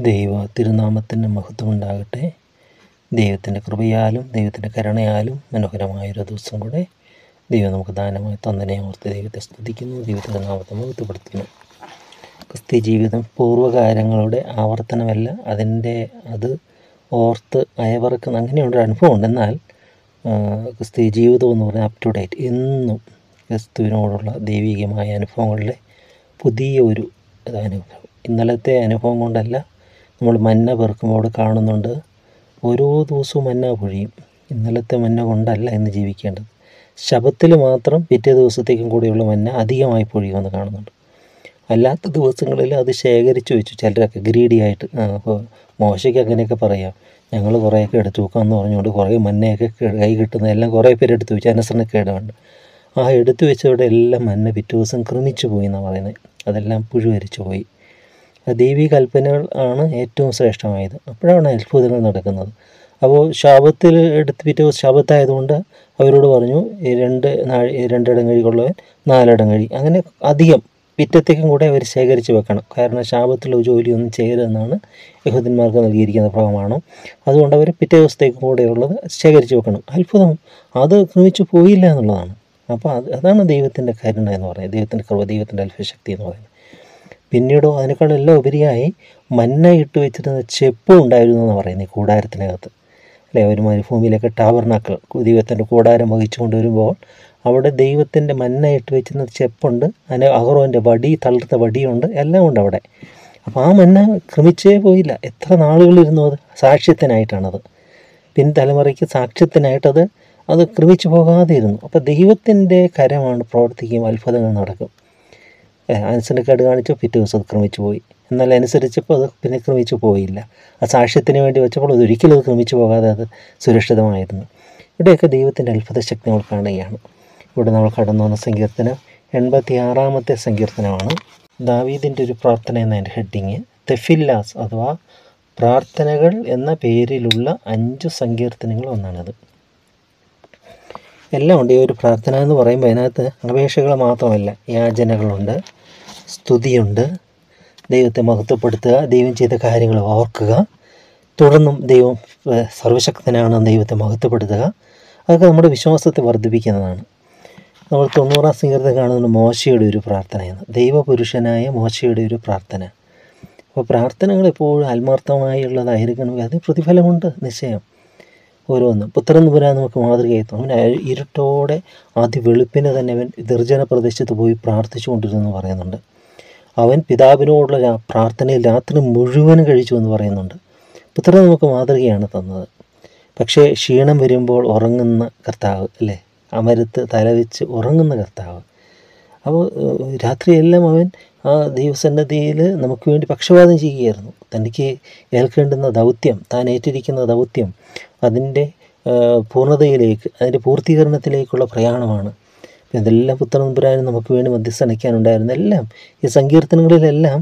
ദൈവ തിരുനാമത്തിൻ്റെ മഹത്വമുണ്ടാകട്ടെ. ദൈവത്തിൻ്റെ കൃപയാലും ദൈവത്തിൻ്റെ കരുണയാലും മനോഹരമായൊരു ദിവസം കൂടെ ദൈവം നമുക്ക് ദാനമായി തന്നതിനെ ഓർത്ത് ദൈവത്തെ സ്തുതിക്കുന്നു, ദൈവത്തിൻ്റെ നാമത്തെ മഹത്വപ്പെടുത്തുന്നു. ക്രിസ്ത്യ ജീവിതം പൂർവ്വകാര്യങ്ങളുടെ ആവർത്തനമല്ല, അത് ഓർത്ത് അയവറക്കുന്ന അങ്ങനെയുള്ളൊരു അനുഭവമുണ്ട്. എന്നാൽ ക്രിസ്ത്യ ജീവിതം എന്ന് പറഞ്ഞാൽ അപ് ടു ഡേറ്റ്, എന്നും ക്രിസ്തുവിനോടുള്ള ദൈവികമായ അനുഭവങ്ങളുടെ പുതിയ ഒരു അനുഭവം. ഇന്നലത്തെ അനുഭവം കൊണ്ടല്ല, നമ്മൾ മന്ന പെറുക്കുമ്പോൾ കാണുന്നുണ്ട് ഓരോ ദിവസവും മന്ന പൊഴിയും. ഇന്നലത്തെ മന്ന കൊണ്ടല്ല ഇന്ന് ജീവിക്കേണ്ടത്. ശബത്തിൽ മാത്രം പിറ്റേ ദിവസത്തേക്കും കൂടിയുള്ള മന്ന അധികമായി പൊഴിയുമെന്ന് കാണുന്നുണ്ട്. അല്ലാത്ത ദിവസങ്ങളിൽ അത് ശേഖരിച്ച് വെച്ചു ചിലരൊക്കെ ഗ്രീഡിയായിട്ട്. അപ്പോൾ മോശയ്ക്ക് അങ്ങനെയൊക്കെ പറയാം, ഞങ്ങൾ കുറേയൊക്കെ എടുത്തു വെക്കാമെന്ന് പറഞ്ഞുകൊണ്ട് കുറേ മന്നയൊക്കെ കൈ കിട്ടുന്നതെല്ലാം കുറേ പേര് എടുത്തു വെച്ചു. അനുസരണക്കേടുണ്ട്. ആ എടുത്തു വെച്ചവിടെ എല്ലാം മന്ന പിറ്റേ ദിവസം ക്രമിച്ചു പോയി എന്നാണ് പറയുന്നത്. അതെല്ലാം പുഴുവരിച്ചു പോയി. ദൈവിക കൽപ്പനകൾ ആണ് ഏറ്റവും ശ്രേഷ്ഠമായത്. അപ്പോഴാണ് അത്ഭുതങ്ങൾ നടക്കുന്നത്. അപ്പോൾ ശാബത്തിൽ എടുത്ത് പിറ്റേ ദിവസം ശാബത്തായതുകൊണ്ട് അവരോട് പറഞ്ഞു, രണ്ടിടം കഴിക്കുള്ളവൻ 4 ഇടം കഴി. അങ്ങനെ അധികം പിറ്റത്തേക്കും കൂടെ അവർ ശേഖരിച്ച് വെക്കണം. കാരണം ശാബത്തിലുള്ള ജോലിയൊന്നും ചെയ്യരുതെന്നാണ് യഹൂദന്മാർക്ക് നൽകിയിരിക്കുന്ന പ്രമാണം. അതുകൊണ്ട് അവർ പിറ്റേ ദിവസത്തേക്കും കൂടെയുള്ളത് ശേഖരിച്ച് വെക്കണം. അത്ഭുതം, അത് ക്രമിച്ചു പോയില്ല എന്നുള്ളതാണ്. അപ്പോൾ അതാണ് ദൈവത്തിൻ്റെ കരുണ എന്ന് പറയുന്നത്, ദൈവത്തിൻ്റെ കൃപ, ദൈവത്തിൻ്റെ അത്ഭുതശക്തി എന്ന് പറയുന്നത്. പിന്നീടോ അതിനേക്കാളെല്ലാം ഉപരിയായി മന്ന ഇട്ട് വെച്ചിരുന്ന ചെപ്പും ഉണ്ടായിരുന്നു എന്ന് പറയുന്നത് ഈ കൂടാരത്തിനകത്ത്. അല്ലെ, ഒരു മരുഭൂമിയിലൊക്കെ ടാബർനാക്കൾ ദൈവത്തിൻ്റെ കൂടാരം വഹിച്ചു കൊണ്ടുവരുമ്പോൾ അവിടെ ദൈവത്തിൻ്റെ മന്ന ഇട്ട് വെച്ചിരുന്ന ചെപ്പുണ്ട്, അതിന് അഹറോൻ്റെ വടി, തളർത്ത വടിയുണ്ട്, എല്ലാം ഉണ്ട് അവിടെ. അപ്പോൾ ആ മന്ന ക്രമിച്ചേ പോയില്ല. എത്ര നാളുകളിരുന്നു അത് സാക്ഷ്യത്തിനായിട്ടാണത്. തലമുറയ്ക്ക് സാക്ഷ്യത്തിനായിട്ടത് ക്രമിച്ചു പോകാതെ ഇരുന്നു. അപ്പോൾ ദൈവത്തിൻ്റെ കരമാണ് പ്രവർത്തിക്കുകയും അത്ഭുതങ്ങൾ നടക്കും. അനുസരണക്കേട് കാണിച്ചപ്പോൾ പിറ്റേ ദിവസം അത് ക്രമിച്ചു പോയി. എന്നാൽ അനുസരിച്ചപ്പോൾ അത് പിന്നെ ക്രമിച്ചു പോയില്ല. ആ സാക്ഷ്യത്തിന് വേണ്ടി വെച്ചപ്പോൾ അതൊരിക്കലും അത് ക്രമിച്ചു പോകാതെ അത് സുരക്ഷിതമായിരുന്നു. ഇവിടെയൊക്കെ ദൈവത്തിൻ്റെ അത്ഭുതശക്തി നമ്മൾ കാണുകയാണ്. ഇവിടെ നമ്മൾ കടന്നു വന്ന സങ്കീർത്തനം 86-ാമത്തെ സങ്കീർത്തനമാണ്. ദാവീദിൻ്റെ ഒരു പ്രാർത്ഥന എന്നതിൻ്റെ ഹെഡിങ് തെഫില്ലാസ് അഥവാ പ്രാർത്ഥനകൾ എന്ന പേരിലുള്ള 5 സങ്കീർത്തനങ്ങൾ ഒന്നാണത്. എല്ലാം ഉണ്ട്. ഈ ഒരു പ്രാർത്ഥന എന്ന് പറയുമ്പോൾ അതിനകത്ത് അപേക്ഷകൾ മാത്രമല്ല, യാചനകളുണ്ട്, സ്തുതിയുണ്ട്, ദൈവത്തെ മഹത്വപ്പെടുത്തുക, ദൈവം ചെയ്ത കാര്യങ്ങൾ ഓർക്കുക, തുടർന്നും ദൈവം സർവശക്തനാണ് ദൈവത്തെ മഹത്വപ്പെടുത്തുക. അതൊക്കെ നമ്മുടെ വിശ്വാസത്തെ വർദ്ധിപ്പിക്കുന്നതാണ്. നമ്മൾ 90-ാം സങ്കീർത്തനം കാണുന്ന മോശയുടെ ഒരു പ്രാർത്ഥനയാണ്, ദൈവപുരുഷനായ മോശയുടെ ഒരു പ്രാർത്ഥന. അപ്പോൾ പ്രാർത്ഥനകൾ എപ്പോഴും ആത്മാർത്ഥമായുള്ളതായിരിക്കണമെങ്കിൽ അതിന് പ്രതിഫലമുണ്ട് നിശ്ചയം. ഓരോന്നും പുത്രൻ പുരാൻ നമുക്ക് മാതൃകയായിരുന്നു. അവൻ ഇരുട്ടോടെ ആദ്യ വെളുപ്പിന് തന്നെ അവൻ നിർജ്ജന പ്രദേശത്ത് പോയി പ്രാർത്ഥിച്ചു കൊണ്ടിരുന്നു പറയുന്നുണ്ട്. അവൻ പിതാവിനോടുള്ള പ്രാർത്ഥനയിൽ രാത്രി മുഴുവനും കഴിച്ചു എന്ന് പറയുന്നുണ്ട്. പുത്രൻ നമുക്ക് മാതൃകയാണ് തന്നത്. പക്ഷേ ക്ഷീണം വരുമ്പോൾ ഉറങ്ങുന്ന കർത്താവ്, അല്ലേ, അമരത്ത് തലവെച്ച് ഉറങ്ങുന്ന കർത്താവ്. അപ്പോൾ രാത്രിയെല്ലാം അവൻ ആ ദൈവസന്നദ്ധിയിൽ നമുക്ക് വേണ്ടി പക്ഷപാതം ചെയ്യുകയായിരുന്നു. തനിക്ക് ഏൽക്കേണ്ടുന്ന ദൗത്യം, താൻ ഏറ്റിരിക്കുന്ന ദൗത്യം, അതിൻ്റെ പൂർണ്ണതയിലേക്ക്, അതിൻ്റെ പൂർത്തീകരണത്തിലേക്കുള്ള പ്രയാണമാണ്. ഇതെല്ലാം പുത്രൻ പുരാനും നമുക്ക് വേണ്ടി മധ്യസ്ഥനിക്കാനുണ്ടായിരുന്നു. എല്ലാം ഈ സങ്കീർത്തനങ്ങളിലെല്ലാം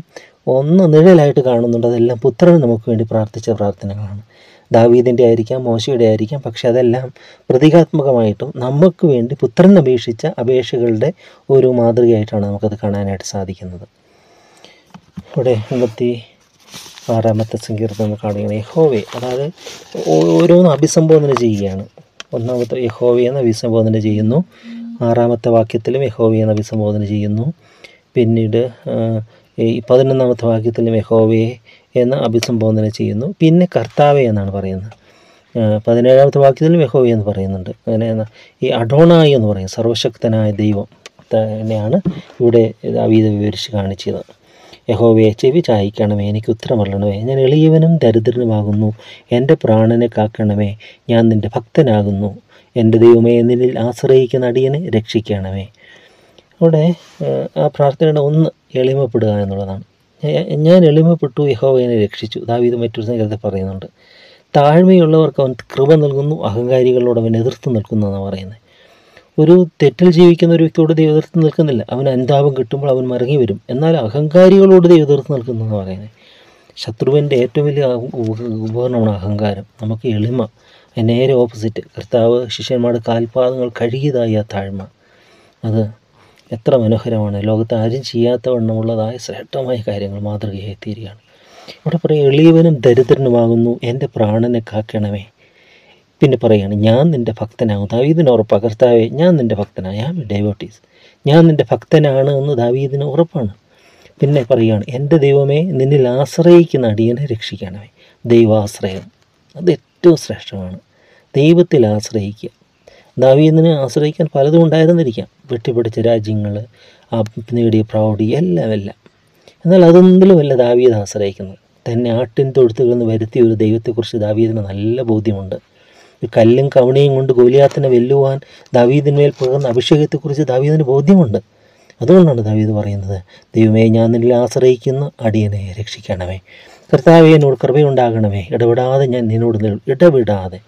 ഒന്ന് നിഴലായിട്ട് കാണുന്നുണ്ട്. അതെല്ലാം പുത്രൻ നമുക്ക് വേണ്ടി പ്രാർത്ഥിച്ച പ്രാർത്ഥനകളാണ്. ദാവീദിൻ്റെ ആയിരിക്കാം, മോശയുടെ ആയിരിക്കാം, പക്ഷെ അതെല്ലാം പ്രതീകാത്മകമായിട്ടും നമുക്ക് വേണ്ടി പുത്രൻ അപേക്ഷിച്ച അപേക്ഷകളുടെ ഒരു മാതൃകയായിട്ടാണ് നമുക്കത് കാണാനായിട്ട് സാധിക്കുന്നത്. ഇവിടെ 86-ാമത്തെ സങ്കീർത്തനം കാണുകയാണ്. യഹോവേ, അതായത് ഓരോന്നും അഭിസംബോധന ചെയ്യുകയാണ്. ഒന്നാമത്തെ യഹോവേ എന്ന് അഭിസംബോധന ചെയ്യുന്നു. 6-ാമത്തെ വാക്യത്തിലും യഹോവേ എന്ന് അഭിസംബോധന ചെയ്യുന്നു. പിന്നീട് ഈ 11-ാമത്തെ വാക്യത്തിലും യഹോവയെ എന്ന് അഭിസംബോധന ചെയ്യുന്നു. പിന്നെ കർത്താവെ എന്നാണ് പറയുന്നത്. 17-ാമത്തെ വാക്യത്തിലും യഹോവയെ എന്ന് പറയുന്നുണ്ട്. അങ്ങനെ ഈ അഡോണായി എന്ന് പറയും, സർവശക്തനായ ദൈവം തന്നെയാണ് ഇവിടെ ദാവീദ് വിവരിച്ച് കാണിച്ചത്. യഹോവയെ ചെവി ചായിക്കണമേ, എനിക്ക് ഉത്തരമല്ലണമേ, ഞാൻ എളിയവനും ദരിദ്രനുമാകുന്നു, എൻ്റെ പ്രാണനെ കാക്കണമേ, ഞാൻ നിൻ്റെ ഭക്തനാകുന്നു, എൻ്റെ ദൈവമേ, നിന്നിൽ ആശ്രയിക്കുന്ന അടിയനെ രക്ഷിക്കണമേ. അവിടെ ആ പ്രാർത്ഥനയുടെ ഒന്ന് എളിമപ്പെടുക എന്നുള്ളതാണ്. ഞാൻ എളിമപ്പെട്ടു, യഹോവയെ രക്ഷിച്ചു. ദാവീദ് മറ്റൊരു സങ്കീർത്തനത്തിൽ പറയുന്നുണ്ട്. താഴ്മയുള്ളവർക്ക് അവൻ കൃപ നൽകുന്നു, അഹങ്കാരികളോട് അവൻ എതിർത്ത് നിൽക്കുന്നു എന്നാണ് പറയുന്നത്. ഒരു തെറ്റിൽ ജീവിക്കുന്ന ഒരു വ്യക്തിയോട് ദൈവം എതിർത്ത് നിൽക്കുന്നില്ല. അവൻ അനുതാപം കിട്ടുമ്പോൾ അവൻ മടങ്ങി വരും. എന്നാൽ അഹങ്കാരികളോട് ദൈവം എതിർത്ത് നിൽക്കുന്നു എന്ന് പറയുന്നത്. ശത്രുവിൻ്റെ ഏറ്റവും വലിയ ഉപകരണമാണ് അഹങ്കാരം. നമുക്ക് എളിമ, നേരെ ഓപ്പോസിറ്റ്. കർത്താവ് ശിഷ്യന്മാരുടെ കാൽപാദങ്ങൾ കഴുകിയതായി ആ താഴ്മ, അത് എത്ര മനോഹരമാണ്. ലോകത്ത് ആരും ചെയ്യാത്ത വണ്ണമുള്ളതായ ശ്രേഷ്ഠമായ കാര്യങ്ങൾ മാതൃകയായി തീരുകയാണ്. ഇവിടെ പറയും എളിയവനും ദരിദ്രനുമാകുന്നു, എൻ്റെ പ്രാണനെ കാക്കണമേ. പിന്നെ പറയുകയാണ് ഞാൻ നിൻ്റെ ഭക്തനാകും. ദാവീദിന് ഉറപ്പാണ്, കർത്താവേ ഞാൻ നിൻ്റെ ഭക്തനാണ്, ഞാൻ ഡൈവോട്ടീസ്, ഞാൻ നിൻ്റെ ഭക്തനാണ് എന്ന് ദാവീദിന് ഉറപ്പാണ്. പിന്നെ പറയുകയാണ് എൻ്റെ ദൈവമേ നിന്നിൽ ആശ്രയിക്കുന്ന അടിയനെ രക്ഷിക്കണമേ. ദൈവാശ്രയം അത് ഏറ്റവും ശ്രേഷ്ഠമാണ്. ദൈവത്തിൽ ആശ്രയിക്കുക. ദാവീദിന് ആശ്രയിക്കാൻ പലതും ഉണ്ടായിരുന്നിരിക്കാം, വെട്ടിപ്പിടിച്ച രാജ്യങ്ങൾ, നേടിയ പ്രൗഢി, എല്ലാം. എന്നാൽ അതൊന്നിലുമല്ല ദാവീദ് ആശ്രയിക്കുന്നത്. തന്നെ ആട്ടിൻ തൊഴുത്തുകളിൽ നിന്ന് വരുത്തിയ ഒരു ദൈവത്തെക്കുറിച്ച് ദാവീദിന് നല്ല ബോധ്യമുണ്ട്. ഒരു കല്ലും കവണയും കൊണ്ട് ഗോലിയാത്തിനെ വെല്ലുവാൻ ദാവീദിന്മേൽ പകർന്ന അഭിഷേകത്തെക്കുറിച്ച് ദാവീദിന് ബോധ്യമുണ്ട്. അതുകൊണ്ടാണ് ദാവീദ് പറയുന്നത്, ദൈവമേ ഞാൻ നിന്നിൽ ആശ്രയിക്കുന്ന അടിയനെ രക്ഷിക്കണമേ. കർത്താവേ എന്നോട് കൃപയുണ്ടാകണമേ. ഞാൻ നിന്നോട് ഇടവിടാതെ.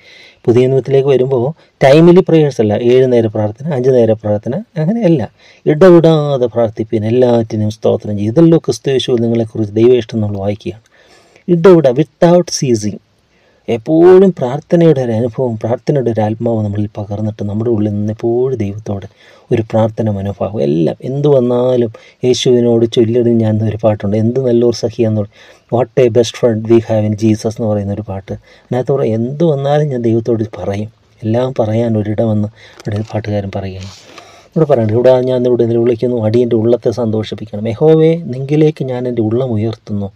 പുതിയ നിയമത്തിലേക്ക് വരുമ്പോൾ ടൈമിലി പ്രേയേഴ്സ് അല്ല, 7 നേര പ്രാർത്ഥന, 5 നേര പ്രാർത്ഥന, അങ്ങനെയല്ല. ഇടവിടാതെ പ്രാർത്ഥിപ്പിൻ, എല്ലാറ്റിനും സ്തോത്രം ചെയ്യും. ഇതെല്ലാം ക്രിസ്തുയേശുവിൽ നിങ്ങളെക്കുറിച്ച് ദൈവേഷ്ടം നമ്മൾ വായിക്കുകയാണ്. Without ceasing. എപ്പോഴും പ്രാർത്ഥനയുടെ ഒരു അനുഭവം, പ്രാർത്ഥനയുടെ ഒരു ആത്മാവ് നമ്മളിൽ പകർന്നിട്ട് നമ്മുടെ ഉള്ളിൽ നിന്ന് എപ്പോഴും ദൈവത്തോട് ഒരു പ്രാർത്ഥന മനോഭാവം. എല്ലാം എന്തു വന്നാലും യേശുവിനോട് ചൊല്ലിടും. ഞാൻ ഒരു പാട്ടുണ്ട്, എന്ത് നല്ലൊരു സഖിയെന്നുള്ള, what a best friend we have in Jesus എന്ന് പറയുന്ന ഒരു പാട്ട്. അതിനകത്ത് പറയും എന്തു വന്നാലും ഞാൻ ദൈവത്തോട് പറയും, എല്ലാം പറയാൻ ഒരിടമെന്ന് ഇവിടെ പാട്ടുകാരൻ പറയുകയാണ്. ഇവിടെ പറയണം, ഞാൻ ഇവിടെ നിലവിളിക്കുന്നു, അടിയൻ്റെ ഉള്ളത്തെ സന്തോഷിപ്പിക്കണം. യഹോവേ നിങ്കിലേക്ക് ഞാൻ എൻ്റെ ഉള്ളം ഉയർത്തുന്നു.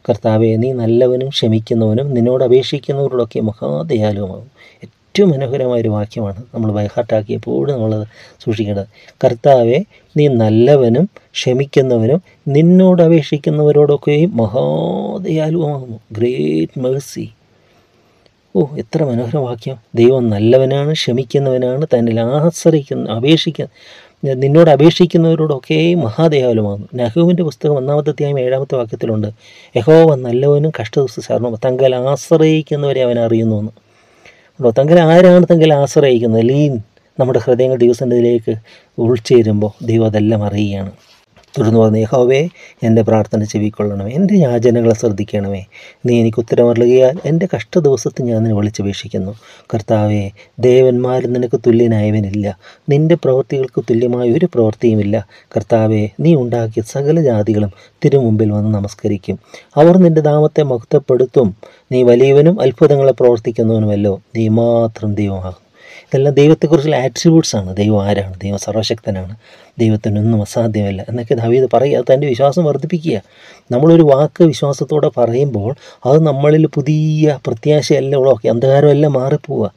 കർത്താവെ നീ നല്ലവനും ക്ഷമിക്കുന്നവനും നിന്നോട് അപേക്ഷിക്കുന്നവരോടൊക്കെ മഹാദയാലുവുമാകും. ഏറ്റവും മനോഹരമായൊരു വാക്യമാണ്, നമ്മൾ ബൈഹാർട്ടാക്കി എപ്പോഴും നമ്മളത് സൂക്ഷിക്കേണ്ടത്. കർത്താവെ നീ നല്ലവനും ക്ഷമിക്കുന്നവനും നിന്നോട് അപേക്ഷിക്കുന്നവരോടൊക്കെയും മഹാദയാലുവുമാകുന്നു. Great Mercy. എത്ര മനോഹര വാക്യം. ദൈവം നല്ലവനാണ്, ക്ഷമിക്കുന്നവനാണ്, തന്നിൽ നിന്നോട് അപേക്ഷിക്കുന്നവരോടൊക്കെ മഹാദയാലുമാകുന്നു. നഹൂമിൻ്റെ പുസ്തകം 1-ാമത്തെ അധ്യായം 7-ാമത്തെ വാക്യത്തിലുണ്ട്, യഹോവ നല്ലവനും കഷ്ടദിവസ ശരണം തങ്കൽ ആശ്രയിക്കുന്നവരെ അവൻ അറിയുന്നു എന്ന്. തങ്കൽ ആരാണ് തങ്കൽ ആശ്രയിക്കുന്നത്? നമ്മുടെ ഹൃദയങ്ങൾ ദൈവസന്നിധിയിലേക്ക് ഉൾച്ചേരുമ്പോൾ ദൈവം അതെല്ലാം അറിയുകയാണ്. തുടർന്ന് പറഞ്ഞു, യഹോവേ എൻ്റെ പ്രാർത്ഥന ചെവിക്കൊള്ളണമേ, എൻ്റെ യാചനകളെ ശ്രദ്ധിക്കണമേ. നീ എനിക്ക് ഉത്തരമരുളുകയാൽ എൻ്റെ കഷ്ടദിവസത്തിൽ ഞാൻ നിന്നെ വിളിച്ചപേക്ഷിക്കുന്നു. കർത്താവേ ദേവന്മാരും നിനക്ക് തുല്യനായവനില്ല, നിൻ്റെ പ്രവൃത്തികൾക്ക് തുല്യമായ ഒരു പ്രവൃത്തിയുമില്ല. കർത്താവേ നീ ഉണ്ടാക്കിയ സകല ജാതികളും തിരുമുമ്പിൽ വന്ന് നമസ്കരിക്കും. അവർ നിൻ്റെ നാമത്തെ മഹത്വപ്പെടുത്തും. നീ വലിയവനും അത്ഭുതങ്ങളെ പ്രവർത്തിക്കുന്നവനുമല്ലോ, നീ മാത്രം ദൈവമാകും. ഇതെല്ലാം ദൈവത്തെക്കുറിച്ചുള്ള ആട്രിബ്യൂട്ട്സാണ്. ദൈവം ആരാണ്? ദൈവം സർവശക്തനാണ്, ദൈവത്തിനൊന്നും അസാധ്യമല്ല എന്നൊക്കെ ദാവീദ് പറയുക. തൻ്റെ വിശ്വാസം വർദ്ധിപ്പിക്കുക. നമ്മളൊരു വാക്ക് വിശ്വാസത്തോടെ പറയുമ്പോൾ അത് നമ്മളിൽ പുതിയ പ്രത്യാശയെല്ലാം ഉളവാക്കി, അന്ധകാരമെല്ലാം മാറിപ്പോവുക.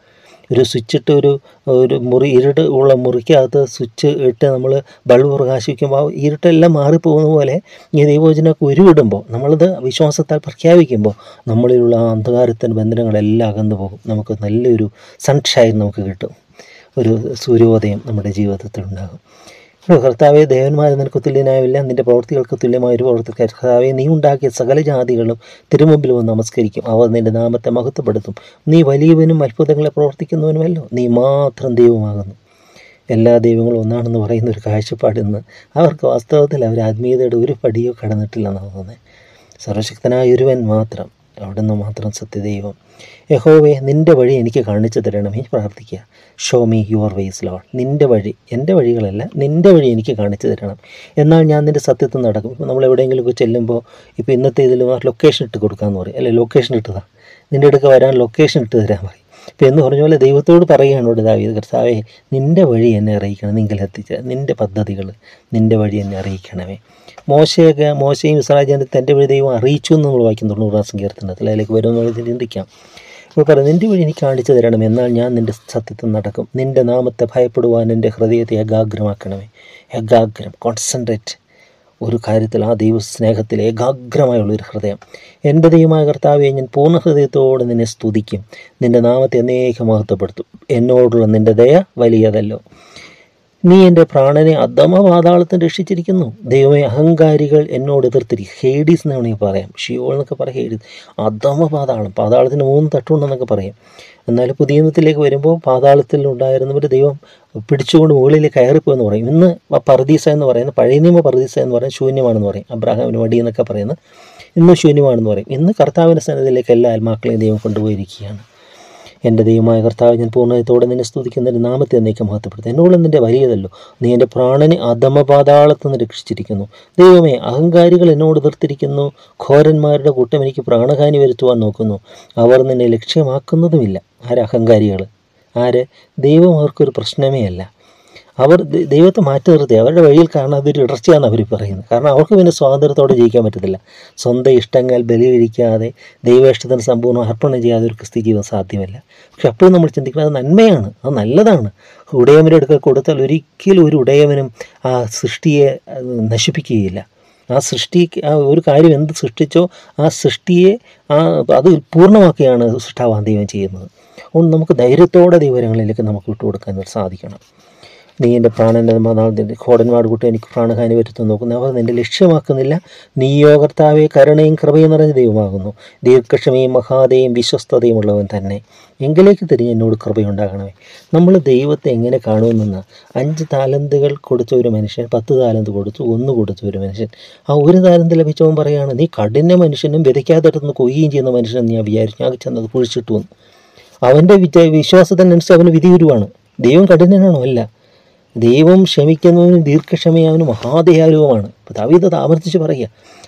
ഒരു സ്വിച്ചിട്ട് ഒരു ഇരുട്ട് ഉള്ള മുറിക്കകത്ത് സ്വിച്ച് ഇട്ട് നമ്മൾ ബൾബ് പ്രകാശിക്കുമ്പോൾ ഇരുട്ടെല്ലാം മാറിപ്പോകുന്ന പോലെ ഈ ദൈവവചനമൊക്കെ ഉരുവിടുമ്പോൾ, നമ്മളത് വിശ്വാസത്താൽ പ്രഖ്യാപിക്കുമ്പോൾ നമ്മളിലുള്ള ആ അന്ധകാരത്തിൻ്റെ ബന്ധനങ്ങളെല്ലാം അകന്നു പോകും. നമുക്ക് നല്ലൊരു സൺഷൈൻ നമുക്ക് കിട്ടും, ഒരു സൂര്യോദയം നമ്മുടെ ജീവിതത്തിൽ ഉണ്ടാകും. കർത്താവെ ദേവന്മാർ നിനക്ക് തുല്യനാവില്ല, നിൻ്റെ പ്രവൃത്തികൾക്ക് തുല്യമായ ഒരു പ്രവൃത്തി. കർത്താവെ നീ ഉണ്ടാക്കിയ സകല ജാതികളും തിരുമുമ്പിൽ വന്ന് നമസ്കരിക്കും. അവർ നിൻ്റെ നാമത്തെ മഹത്വപ്പെടുത്തും. നീ വലിയവനും അത്ഭുതങ്ങളെ പ്രവർത്തിക്കുന്നവനുമല്ലോ, നീ മാത്രം ദൈവമാകുന്നു. എല്ലാ ദൈവങ്ങളും ഒന്നാണെന്ന് പറയുന്ന ഒരു കാഴ്ചപ്പാട് ഇന്ന് അവർക്ക് വാസ്തവത്തിൽ അവർ ആത്മീയതയുടെ ഒരു പടിയോ കടന്നിട്ടില്ലെന്നാണ് തോന്നുന്നത്. സർവശക്തനായ ഒരുവൻ മാത്രം, അവിടുന്ന് മാത്രം സത്യദൈവം. യഹോവേ നിൻ്റെ വഴി എനിക്ക് കാണിച്ചു തരണമേ. പ്രാർത്ഥിക്കുക, show me your vase Lord. നിൻ്റെ വഴി, എൻ്റെ വഴികളല്ല, നിൻ്റെ വഴി എനിക്ക് കാണിച്ചു തരണം, എന്നാൽ ഞാൻ നിൻ്റെ സത്യത്തിൽ നടക്കും. ഇപ്പോൾ നമ്മൾ എവിടെയെങ്കിലുമൊക്കെ ചെല്ലുമ്പോൾ, ഇപ്പോൾ ഇന്നത്തെ ഇതിൽ ലൊക്കേഷൻ ഇട്ട് കൊടുക്കാമെന്ന് പറയും, അല്ലെ ലൊക്കേഷൻ ഇട്ടതാണ്, നിൻ്റെ അടുക്ക വരാൻ ലൊക്കേഷൻ ഇട്ട് തരാൻ പറയും. ഇപ്പോൾ എന്ന് പറഞ്ഞ പോലെ ദൈവത്തോട് പറയുകയാണ് ഇവിടെ ദാവീദ്, കർത്താവേ നിൻ്റെ വഴി എന്നെ അറിയിക്കണം, നിങ്ങൾ എത്തിച്ച നിൻ്റെ പദ്ധതികൾ, നിൻ്റെ വഴി എന്നെ അറിയിക്കണമേ. മോശയും ഇസ്രായേൽ ജനത്തെ എൻ്റെ വഴി ദൈവം അറിയിച്ചു എന്ന് നമ്മൾ വായിക്കും 90-ാം സങ്കീർത്തനത്തിൽ. അതിലേക്ക് വരുമെന്നുള്ളത് ചിന്തിക്കാം. അപ്പോൾ പറയാം, നിൻ്റെ വഴി എനിക്ക് കാണിച്ചു തരണം, എന്നാൽ ഞാൻ നിൻ്റെ സത്യത്തിൽ നടക്കും. നിൻ്റെ നാമത്തെ ഭയപ്പെടുവാൻ എൻ്റെ ഹൃദയത്തെ ഏകാഗ്രമാക്കണമേ. ഏകാഗ്രം, കോൺസെൻട്രേറ്റ് ഒരു കാര്യത്തിൽ, ആ ദൈവ സ്നേഹത്തിൽ ഏകാഗ്രമായുള്ളൊരു ഹൃദയം. എൻ്റെ ദൈവമായ കർത്താവെ ഞാൻ പൂർണ്ണ ഹൃദയത്തോടെ നിന്നെ സ്തുതിക്കും, നിൻ്റെ നാമത്തെ എന്നേക്കും മഹത്വപ്പെടുത്തും. എന്നോടുള്ള നിൻ്റെ ദയ വലിയതല്ലോ. നീ എൻ്റെ പ്രാണനെ അധമ പാതാളത്തിൽ രക്ഷിച്ചിരിക്കുന്നു. ദൈവമേ അഹങ്കാരികൾ എന്നോട് എതിർത്തിരിക്കും. ഹേഡീസ് എന്ന് വേണമെങ്കിൽ പറയാം, ഷിയോൾ എന്നൊക്കെ പറയാം. ഹേഡീസ് അധമ പാതാളത്തിന് 3 തട്ടുണ്ടെന്നൊക്കെ പറയും. എന്നാൽ പുതിയ നിയമത്തിലേക്ക് വരുമ്പോൾ പാതാളത്തിൽ ഉണ്ടായിരുന്നവർ ദൈവം പിടിച്ചുകൊണ്ട് മുകളിലേക്ക് കയറിപ്പോയെന്ന് പറയും. ഇന്ന് പർദീസ എന്ന് പറയുന്നത്, പഴയ നിയമ പർദീസ എന്ന് പറയുന്നത് ശൂന്യമാണെന്ന് പറയും. അബ്രാഹാമിന് മടി എന്നൊക്കെ പറയുന്നത് ഇന്ന് ശൂന്യമാണെന്ന് പറയും. ഇന്ന് കർത്താവിൻ്റെ സന്നിധിയിലേക്ക് എല്ലാ ആത്മാക്കളെയും ദൈവം കൊണ്ടുപോയിരിക്കുകയാണ്. എൻ്റെ ദൈവമായ കർത്താവ്, ഞാൻ പൂർണ്ണതയോടെ നിന്നെ സ്തുതിക്കുന്ന നിന്റെ നാമത്തെ എന്നേക്ക് മഹത്വപ്പെടുത്തും. എന്നോളം നിൻ്റെ വലിയതല്ലോ, നീ എൻ്റെ പ്രാണനെ അധമപാതാളത്തു നിന്ന് രക്ഷിച്ചിരിക്കുന്നു. ദൈവമേ, അഹങ്കാരികൾ എന്നോട് എതിർത്തിരിക്കുന്നു, ഘോരന്മാരുടെ കൂട്ടം എനിക്ക് പ്രാണഹാനി വരുത്തുവാൻ നോക്കുന്നു. അവർ നിന്നെ ലക്ഷ്യമാക്കുന്നതുമില്ല. അഹങ്കാരികൾ? ദൈവം അവർക്കൊരു പ്രശ്നമേ അല്ല. അവർ ദൈവത്തെ മാറ്റി നിർത്തി അവരുടെ വഴിയിൽ കാരണം അതൊരു ഇടർച്ചയാണെന്ന് അവർ പറയുന്നത്. കാരണം അവർക്ക് പിന്നെ സ്വാതന്ത്ര്യത്തോടെ ജീവിക്കാൻ പറ്റത്തില്ല. സ്വന്തം ഇഷ്ടങ്ങൾ ബലികരിക്കാതെ ദൈവേഷ്ടത്തിന് സമ്പൂർണ്ണം അർപ്പണം ചെയ്യാതെ ഒരു ക്രിസ്ത്യ ജീവിതം സാധ്യമല്ല. പക്ഷെ അപ്പോഴും നമ്മൾ ചിന്തിക്കുന്നത് അത് നന്മയാണ്, അത് നല്ലതാണ്. ഉടയവൻ്റെ അടുക്കൽ കൊടുത്താൽ ഒരിക്കലും ഒരു ഉടയവനും ആ സൃഷ്ടിയെ നശിപ്പിക്കുകയില്ല. ആ ഒരു കാര്യം എന്ത് സൃഷ്ടിച്ചോ ആ സൃഷ്ടിയെ അത് പൂർണ്ണമാക്കുകയാണ് സൃഷ്ടാവാൻ ദൈവം ചെയ്യുന്നത്. അതുകൊണ്ട് നമുക്ക് ധൈര്യത്തോടെ ദൈവങ്ങളിലേക്ക് നമുക്ക് വിട്ടുകൊടുക്കാൻ സാധിക്കണം. നീ എൻ്റെ പ്രാണൻ്റെ ഘോടന്മാട് കൂട്ടി എനിക്ക് പ്രാണഹാനി വരുത്തുന്നു നോക്കുന്നു. അവർ നിൻ്റെ ലക്ഷ്യമാക്കുന്നില്ല. നീയോ കർത്താവേ കരുണയും കൃപയും നിറഞ്ഞ ദൈവമാകുന്നു. ദീർഘക്ഷമയും മഹാദയും വിശ്വസ്തതയും ഉള്ളവൻ തന്നെ. എങ്കിലേക്ക് തിരിഞ്ഞ് എന്നോട് കൃപയുണ്ടാകണമേ. നമ്മൾ ദൈവത്തെ എങ്ങനെ കാണുമെന്ന് 5 താലന്തുകൾ കൊടുത്ത ഒരു മനുഷ്യൻ 10 താലന്ത് കൊടുത്തു, 1 കൊടുത്ത ഒരു മനുഷ്യൻ. ആ 1 താലന്ത് ലഭിച്ചവൻ പറയുകയാണ്, നീ കഠിന മനുഷ്യനും വിതയ്ക്കാതിടത്തുനിന്ന് കൊയ്യുകയും ചെയ്യുന്ന മനുഷ്യനെന്ന് ഞാൻ വിചാരിച്ചു. ഞാൻ ചെന്നത് കുഴിച്ചിട്ടു വന്നു. അവൻ്റെ വിശ്വാസത്തിനനുസരിച്ച് അവന് വിധി വരുവാണ്. ദൈവം കഠിനനാണോ? അല്ല. ദൈവം ക്ഷമിക്കുന്നവനും ദീർഘക്ഷമയാവനും മഹാദയാലുവുമാണ്. ഇപ്പോൾ ദാവീദ് ആവർത്തിച്ച് പറയുക.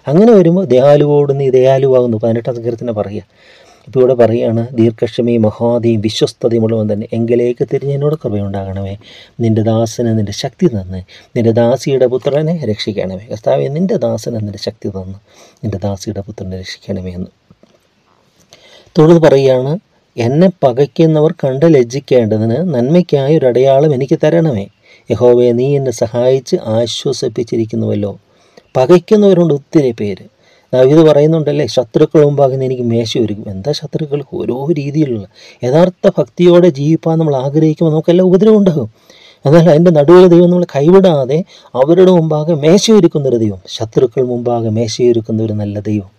അങ്ങനെ വരുമ്പോൾ ദയാലുവോട് നീ ദയാലുവാകുന്നു 18-ാം സങ്കീർത്തനം പറയുക. ഇപ്പോൾ ഇവിടെ പറയുകയാണ്, ദീർഘക്ഷമയും മഹാദയും വിശ്വസ്തതയും ഉള്ളവൻ തന്നെ. എങ്കിലേക്ക് തിരിഞ്ഞ് എന്നോട് കൃപയുണ്ടാകണമേ. നിൻ്റെ ദാസന് നിൻ്റെ ശക്തി തന്ന് നിൻ്റെ ദാസിയുടെ പുത്രനെ രക്ഷിക്കണമേ. കർത്താവേ, നിൻ്റെ ദാസന് നിൻ്റെ ശക്തി തന്ന് നിൻ്റെ ദാസിയുടെ പുത്രനെ രക്ഷിക്കണമേ എന്ന്. തുടർന്ന് പറയുകയാണ്, എന്നെ പകയ്ക്കുന്നവർ കണ്ട് ലജ്ജിക്കേണ്ടതിന് നന്മയ്ക്കായ ഒരു അടയാളം എനിക്ക് തരണമേ. യഹോവേ, നീ എന്നെ സഹായിച്ച് ആശ്വസിപ്പിച്ചിരിക്കുന്നുവല്ലോ. പകയ്ക്കുന്നവരുണ്ട് ഒത്തിരി പേര്. ദാവീദ് പറയുന്നുണ്ടല്ലേ, ശത്രുക്കൾ മുമ്പാകുന്ന എനിക്ക് മേശ ഒരുക്കും. എന്താ ശത്രുക്കൾക്ക്? ഓരോ രീതിയിലുള്ള യഥാർത്ഥ ഭക്തിയോടെ ജീവിപ്പാൻ നമ്മൾ ആഗ്രഹിക്കുമ്പോൾ നമുക്കെല്ലാം ഉപദ്രവം ഉണ്ടാകും. എന്നാൽ അതിൻ്റെ നടുവിൽ ദൈവം നമ്മൾ കൈവിടാതെ അവരുടെ മുമ്പാകെ മേശയൊരുക്കുന്നൊരു ദൈവം, ശത്രുക്കൾ മുമ്പാകെ മേശയൊരുക്കുന്ന ഒരു നല്ല ദൈവം,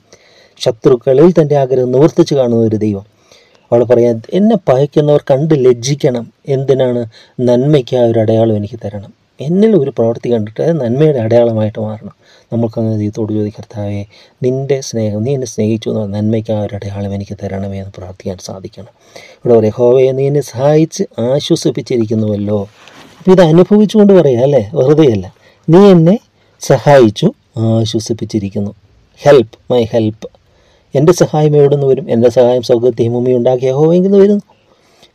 ശത്രുക്കളിൽ തൻ്റെ ആഗ്രഹം നിവർത്തിച്ച് കാണുന്ന ഒരു ദൈവം. അവിടെ പറയാൻ, എന്നെ പകയ്ക്കുന്നവർ കണ്ട് ലജ്ജിക്കണം. എന്തിനാണ്? നന്മയ്ക്ക് ആ ഒരു അടയാളം എനിക്ക് തരണം. എന്നിൽ ഒരു പ്രവൃത്തി കണ്ടിട്ട് അത് നന്മയുടെ അടയാളമായിട്ട് മാറണം. നമുക്കങ്ങനെ ദൈവത്തോട് ചോദിക്കാം, കർത്താവേ, നിൻ്റെ സ്നേഹം, നീ എന്നെ സ്നേഹിച്ചു എന്ന് നന്മയ്ക്ക് ആ ഒരു അടയാളം എനിക്ക് തരണമേ എന്ന് പ്രാർത്ഥിക്കാൻ സാധിക്കണം. ഇവിടെ പറയാം, യഹോവയെ നീ എന്നെ സഹായിച്ച് ആശ്വസിപ്പിച്ചിരിക്കുന്നുവല്ലോ. അപ്പോൾ ഇത് അനുഭവിച്ചുകൊണ്ട് പറയാം അല്ലേ, വെറുതെ അല്ല. നീ എന്നെ സഹായിച്ചു ആശ്വസിപ്പിച്ചിരിക്കുന്നു. Help, my help. എൻ്റെ സഹായം എവിടെ നിന്ന് വരും? എൻ്റെ സഹായം സ്വർഗ്ഗത്തെയും ഭൂമിയും ഉണ്ടാക്കിയ യഹോവയിൽ നിന്ന് വരുന്നു.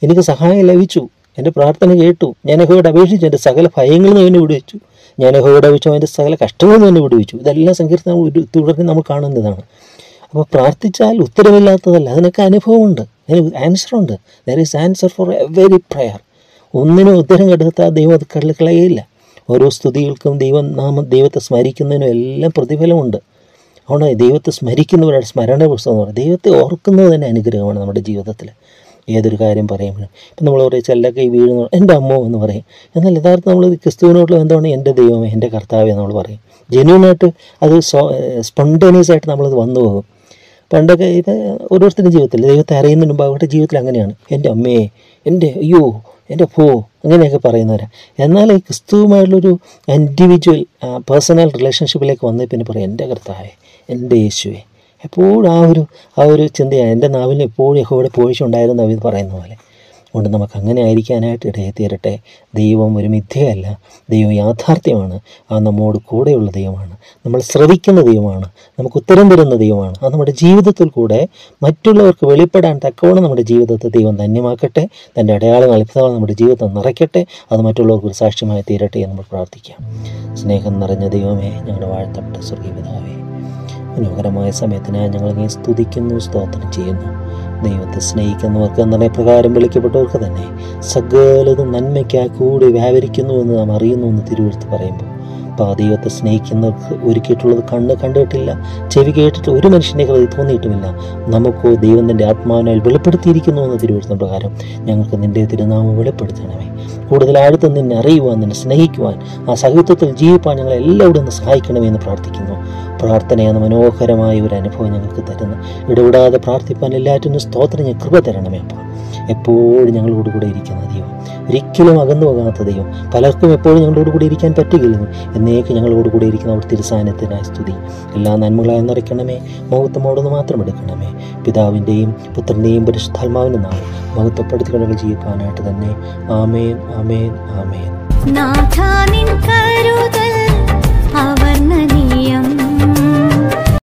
എനിക്ക് സഹായം ലഭിച്ചു, എൻ്റെ പ്രാർത്ഥന കേട്ടു, ഞാൻ യഹോവയോട് അപേക്ഷിച്ചു, എൻ്റെ സകല ഭയങ്ങളിൽ നിന്ന് എന്നെ വിടുവിച്ചു, ഞാൻ യഹോവയോട് അപേക്ഷിച്ചു, എൻ്റെ സകല കഷ്ടങ്ങളിൽ നിന്ന് എന്നെ വിടുവിച്ചു. ഇതെല്ലാം സങ്കീർത്തനം തുടർന്ന് നമ്മൾ കാണുന്നതാണ്. അപ്പോൾ പ്രാർത്ഥിച്ചാൽ ഉത്തരവില്ലാത്തതല്ല, അതിനൊക്കെ അനുഭവമുണ്ട്, അതിന് ആൻസറുണ്ട്. There is answer for every prayer. ഒന്നിനും ഉത്തരം കണ്ടെത്താൻ ദൈവം അത് കളയുകയില്ല. ഓരോ സ്തുതികൾക്കും ദൈവത്തെ സ്മരിക്കുന്നതിനും എല്ലാം പ്രതിഫലമുണ്ട്. അതുകൊണ്ട് ദൈവത്തെ സ്മരിക്കുന്നവരുടെ സ്മരണ പുസ്തകം എന്ന് പറയും. ദൈവത്തെ ഓർക്കുന്നത് തന്നെ അനുഗ്രഹമാണ് നമ്മുടെ ജീവിതത്തിൽ. ഏതൊരു കാര്യം പറയുമ്പോഴും ഇപ്പം നമ്മൾ പറയും, ചെല്ലൊക്കെ ഈ വീഴുന്ന എൻ്റെ അമ്മോ എന്ന് പറയും. എന്നാൽ യഥാർത്ഥം നമ്മൾ ക്രിസ്തുവിനോടുള്ള എന്താണ്? എൻ്റെ ദൈവമേ, എൻ്റെ കർത്താവേ നമ്മൾ പറയും. ജെന്യൂനായിട്ട് അത് സ്പോണ്ടേനിയസ് ആയിട്ട് നമ്മളത് വന്നു പോകും. പണ്ടൊക്കെ ഇത് ഓരോരുത്തരുടെ ജീവിതത്തിൽ ദൈവത്തെ അറിയുന്നതിന് മുമ്പ് അവരുടെ ജീവിതത്തിൽ അങ്ങനെയാണ്, എൻ്റെ അമ്മേ, എൻ്റെ അയ്യോ, എൻ്റെ പോ, അങ്ങനെയൊക്കെ പറയുന്നവരാ. എന്നാൽ ഈ ക്രിസ്തുവുമായിട്ടുള്ളൊരു ഇൻഡിവിജ്വൽ പേഴ്സണൽ റിലേഷൻഷിപ്പിലേക്ക് വന്നേ പിന്നെ പറയും, എൻ്റെ കർത്താവേ, എൻ്റെ യേശുവേ. എപ്പോഴും ആ ഒരു ചിന്തയാണ് എൻ്റെ നാവിൽ എപ്പോഴും യഹോവയുടെ പോഴ്ച ഉണ്ടായിരുന്നു ഇത് പറയുന്ന പോലെ. അതുകൊണ്ട് നമുക്ക് അങ്ങനെ ആയിരിക്കാനായിട്ട് ഇടയെത്തീരട്ടെ. ദൈവം ഒരു മിഥ്യയല്ല, ദൈവം യാഥാർത്ഥ്യമാണ്. ആ നമ്മോട് കൂടെയുള്ള ദൈവമാണ്, നമ്മൾ ശ്രവിക്കുന്ന ദൈവമാണ്, നമുക്ക് ഉത്തരം തരുന്ന ദൈവമാണ്. അത് നമ്മുടെ ജീവിതത്തിൽ കൂടെ മറ്റുള്ളവർക്ക് വെളിപ്പെടാൻ തക്കവണ്ണം നമ്മുടെ ജീവിതത്തെ ദൈവം ധന്യമാക്കട്ടെ. തൻ്റെ അടയാളങ്ങൾ അത്ഭുതങ്ങൾ നമ്മുടെ ജീവിതത്തെ നിറയ്ക്കട്ടെ. അത് മറ്റുള്ളവർക്ക് ഒരു സാക്ഷ്യമായി തീരട്ടെ എന്ന് നമ്മൾ പ്രാർത്ഥിക്കാം. സ്നേഹം നിറഞ്ഞ ദൈവമേ, ഞങ്ങളുടെ വാഴ്ത്തപ്പെട്ട സ്വർഗ്ഗീയ പിതാവേ, മനോഹരമായ സമയത്തിനായി ഞങ്ങൾ സ്തുതിക്കുന്നു, സ്തോത്രം ചെയ്യുന്നു. ദൈവത്തെ സ്നേഹിക്കുന്നവർക്ക് എന്ന പ്രകാരം വിളിക്കപ്പെട്ടവർക്ക് തന്നെ സകലതും നന്മയ്ക്കായി കൂടി വ്യാപരിക്കുന്നുവെന്ന് നാം അറിയുന്നുവെന്ന് തിരുവെഴുത്ത് പറയുമ്പോൾ, അപ്പോൾ ആ ദൈവത്തെ സ്നേഹിക്കുന്നവർക്ക് ഒരുക്കിയിട്ടുള്ളത് കണ്ണ് കണ്ടിട്ടില്ല, ചെവി കേട്ടിട്ട് ഒരു മനുഷ്യൻ്റെ ഹൃദയം തോന്നിയിട്ടുമില്ല. നമുക്കോ ദൈവം നിൻ്റെ ആത്മാവിനാൽ വെളിപ്പെടുത്തിയിരിക്കുന്നുവെന്ന് തിരുവെഴുത്തുന്ന പ്രകാരം ഞങ്ങൾക്ക് നിൻ്റെ തിരുനാമം വെളിപ്പെടുത്തണമേ. കൂടുതൽ ആഴത്ത് നിന്നെ അറിയുവാൻ, നിന്നെ സ്നേഹിക്കുവാൻ, ആ സാഹിത്യത്തിൽ ജീവിപ്പാൻ ഞങ്ങളെല്ലാവരും ഒന്ന് സഹായിക്കണമേ എന്ന് പ്രാർത്ഥിക്കുന്നു. പ്രാർത്ഥനയെന്ന മനോഹരമായ ഒരു അനുഭവം ഞങ്ങൾക്ക് തരുന്നു. ഇടപെടാതെ പ്രാർത്ഥിപ്പാൻ എല്ലാറ്റിനും സ്തോത്രം, ഞാൻ കൃപ തരണമേ. അപ്പം എപ്പോഴും ഞങ്ങളോട് കൂടെ ഇരിക്കുന്ന ദൈവം, ഒരിക്കലും അകന്നു പോകാത്ത ദൈവം. പലർക്കും എപ്പോഴും ഞങ്ങളോട് കൂടി ഇരിക്കാൻ പറ്റുകയില്ല. എന്നേക്ക് ഞങ്ങളോട് കൂടി ഇരിക്കുന്ന അവിടുത്തെ തിരുസാന്നിധ്യത്തിനായി സ്തുതി. എല്ലാ നന്മകളായി നിറയ്ക്കണമേ, മഹത്വമോടൊന്ന് മാത്രം എടുക്കണമേ. പിതാവിൻ്റെയും പുത്രൻ്റെയും പരിശുദ്ധാത്മാവിൻ്റെ നാമം മഹത്വപ്പെടുത്തിക്കൊണ്ട് ജീവിക്കാനായിട്ട് തന്നെ. ആമേൻ, ആമേൻ, ആമേൻ. നാഥാ നിൻ കരുതൽ അവർണ്ണനീയം.